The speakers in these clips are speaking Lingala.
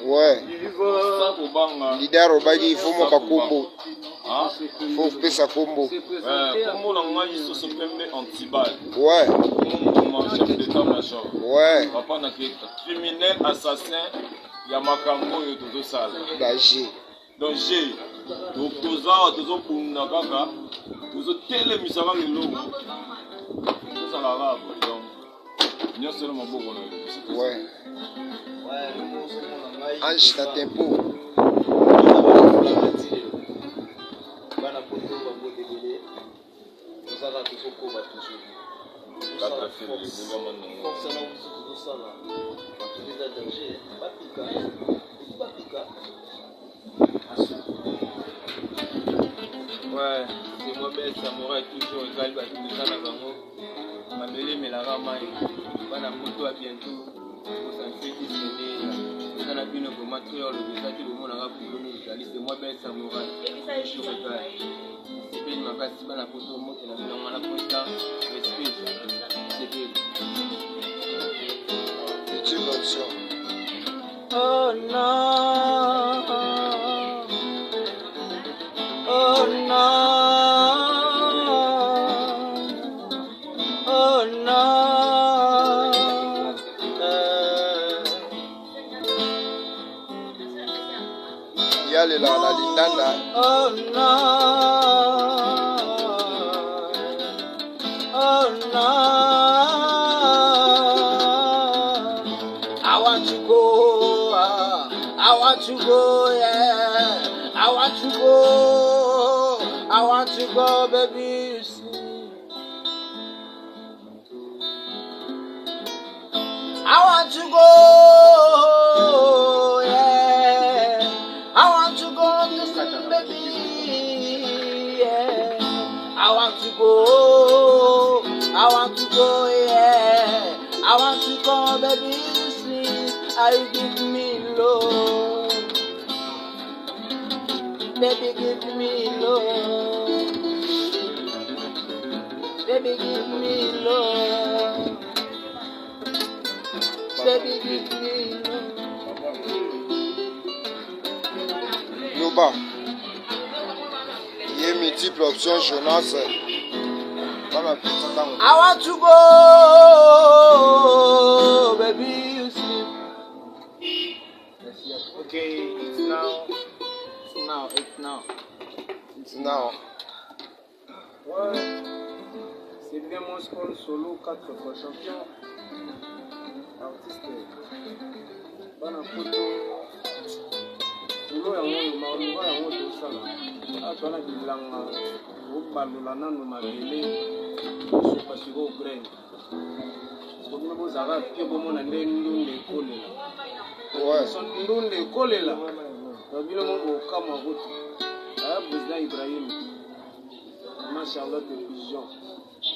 Ouais. Leader Obadi, il faut mon combo. Il faut faire sa combo. Ouais. Chef d'état-major. Ouais. Papa n'a que criminel, assassin, Yamakambo et tout ça. Danger. Danger. Donc, tout ça, tout ça pour nous, tout ça, tel est misérable, tout ça, l'arabe. Donc, nous sommes seulement beau. Ouais. Ange, t'as tempo. Ouais, c'est moi bête, samouraï toujours égal, bah tout ça na bango. Ma belle mais la rama va na moto à bientôt. Pour s'en faire discuter. Ça na bino pour matériel le ça qui le monde a pour nous c'est moi bête samouraï. Toujours égal. C'est bien ma base si na photo moto na bino na posta. Respect. C'est bien. C'est une option. Oh non. Oh no, oh no, Yale la lindanda. oh no, oh no, I want to go, yeah, I want to go. I want to go, baby, you see. I want to go, yeah. I want to go, listen, baby, yeah. I want to go, yeah. I want to go, baby, you see. I give me love. Baby, give me love. Baby, give me love. Baby, give me love. Yoba. Il y a multiples options, Jonas. Voilà, Pesatango. I want to go, baby, you see. Okay, it's now. It's now. Ouais, c'est bien mon sport solo, 4 fois champion. Artiste. Bana photo. Solo ya mwana maunga ya mwana tosala. Atwana bilanga. Obalula nanu mabele. Sopa siko grain. Sopa bozara pio bomona nde ndunde kolela. Ouais. Son ndunde kolela. Babilo mongo kama route. Président Ibrahim, maman Charlotte de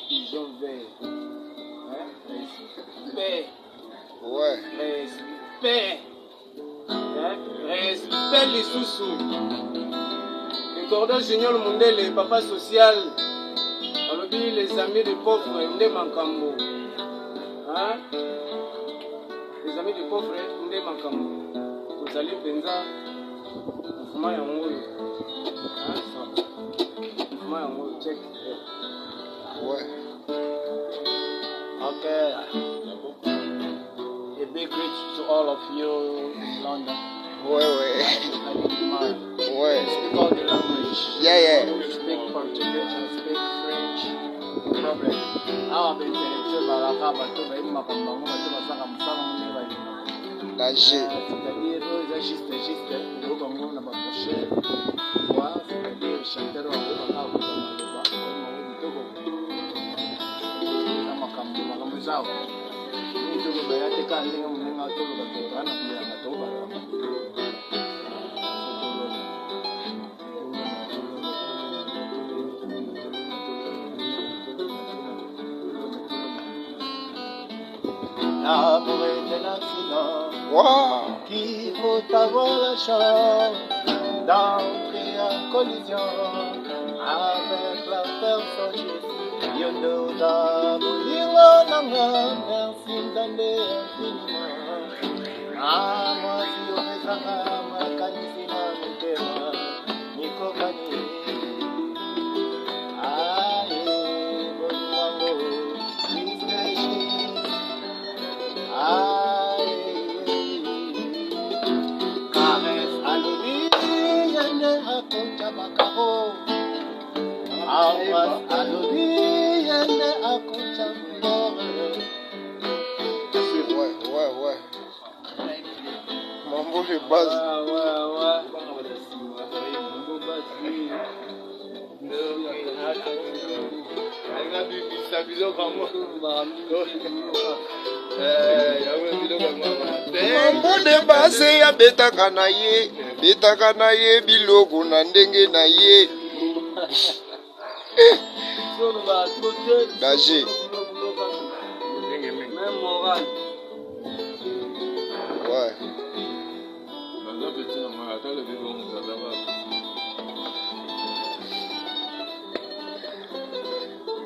pigeon vert. Respect. Ouais. Respect. Respect les sous-sous. Le cordon Junior Mondele, papa social. On oublie les amis des pauvres, Ndé Mankambo. Les amis des pauvres, Ndé Mankambo. Vous allez penser, vous m'avez envoyé. Check. Ouais. Okay. A big greet to all of you in London. Ouais. Ouais. Speak all the language. Yeah. Speak Portuguese, speak French. No problem. I've been intellectual by la capa to be in Macambo, to Danger. c'est-à-dire, juste, nous avons un approché. Voilà, c'est-à-dire, chanter au L'amour est un accident qui faut avoir la chance d'entrer en collision Yondoza bolingo nanga merci nzambe infiniment. Moi si opesanga makanisi na motema nikokani. Aye bolingo misei. Aye cares alobi yende akonta bakaro. Awas alobi yende akonta mbore. Ouais. Mambo de base. Ouais. Mambo de base ya betaka na ye biloko na ndenge na ye. Danger. Même moral. Ouais.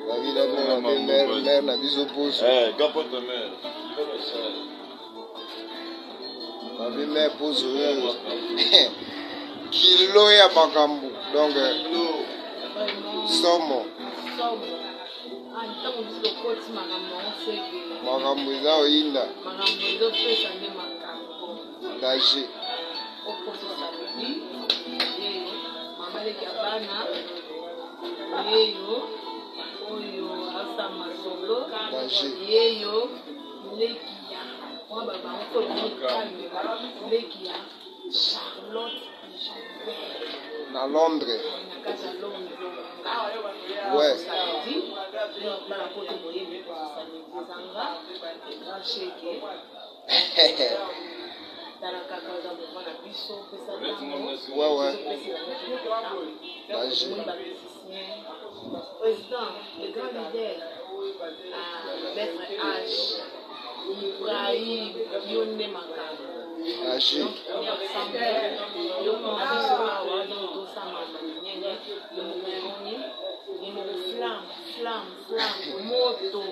La vie d'amour, mère na biso poso. Capote mère. La vie mère poso. Kilo ya makambu. Donc, somo. Makambu eza oyinda. Danger. Na Londres. Ouais. Ouais. Président, le grand leader, verckys, Ibrahim, Yonne Makano. Danger. Moto.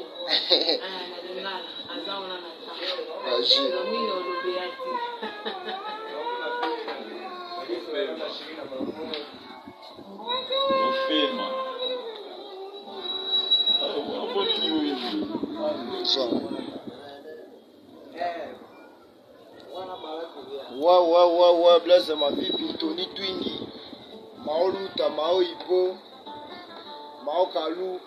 Ouais, blesse ma vie pitoni twingi. Mao luta, mao ipo, mao kalu.